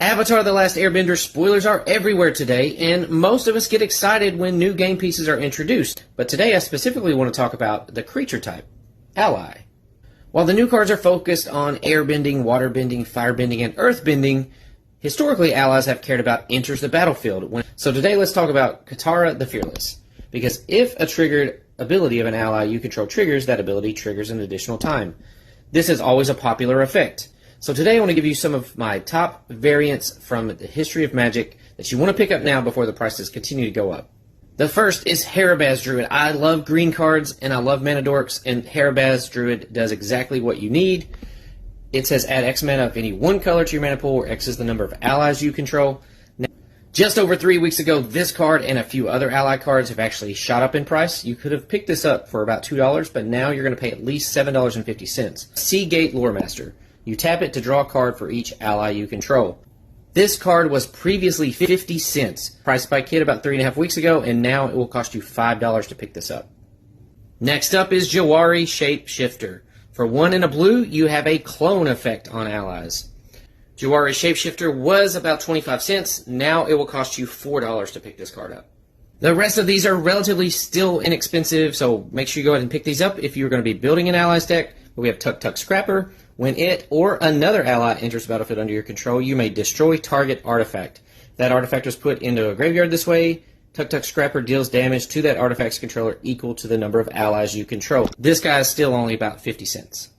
Avatar: The Last Airbender spoilers are everywhere today, and most of us get excited when new game pieces are introduced. But today I specifically want to talk about the creature type, Ally. While the new cards are focused on airbending, waterbending, firebending, and earthbending, historically allies have cared about enters the battlefield. So today let's talk about Katara the Fearless. Because if a triggered ability of an ally you control triggers, that ability triggers an additional time. This is always a popular effect. So today I want to give you some of my top variants from the history of Magic that you want to pick up now before the prices continue to go up. The first is Harabaz Druid. I love green cards and I love mana dorks, and Harabaz Druid does exactly what you need. It says add X mana of any one color to your mana pool, where X is the number of allies you control. Now, just over 3 weeks ago, this card and a few other ally cards have actually shot up in price. You could have picked this up for about $2, but now you're going to pay at least $7.50. Seagate Loremaster. You tap it to draw a card for each ally you control. This card was previously 50 cents, priced by Kid about 3.5 weeks ago, and now it will cost you $5 to pick this up. Next up is Jawari Shapeshifter. For 1 and a blue, you have a clone effect on allies. Jawari Shapeshifter was about 25 cents, now it will cost you $4 to pick this card up. The rest of these are relatively still inexpensive, so make sure you go ahead and pick these up if you're going to be building an allies deck. We have Tuk Tuk Scrapper. When it or another ally enters the battlefield under your control, you may destroy target artifact. That artifact was put into a graveyard this way. Tuk Tuk Scrapper deals damage to that artifact's controller equal to the number of allies you control. This guy is still only about 50 cents.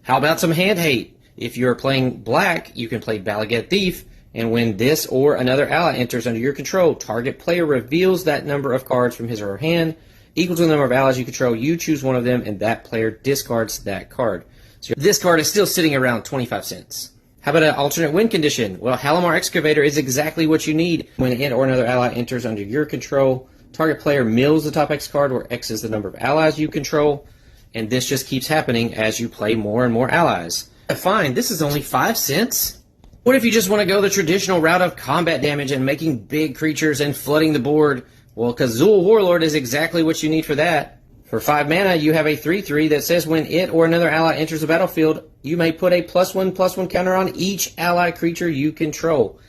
How about some hand hate? If you're playing black, you can play Ballad Thief, and when this or another ally enters under your control, target player reveals that number of cards from his or her hand equal to the number of allies you control. You choose one of them, and that player discards that card. So this card is still sitting around 25 cents. How about an alternate win condition? Well, Halamar Excavator is exactly what you need. When it or another ally enters under your control, target player mills the top X card, where X is the number of allies you control, and this just keeps happening as you play more and more allies. Fine, this is only 5 cents. What if you just want to go the traditional route of combat damage and making big creatures and flooding the board? Well, Kazul Warlord is exactly what you need for that. For 5 mana, you have a 3/3 that says when it or another ally enters the battlefield, you may put a +1/+1 counter on each ally creature you control.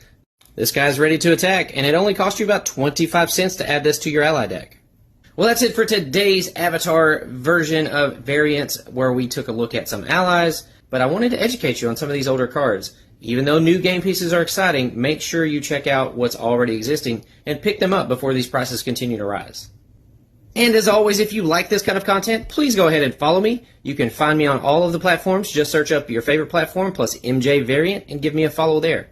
This guy's ready to attack, and it only costs you about 25 cents to add this to your ally deck. Well, that's it for today's Avatar version of variants, where we took a look at some allies, but I wanted to educate you on some of these older cards. Even though new game pieces are exciting, make sure you check out what's already existing and pick them up before these prices continue to rise. And as always, if you like this kind of content, please go ahead and follow me. You can find me on all of the platforms. Just search up your favorite platform plus MJ Variant and give me a follow there.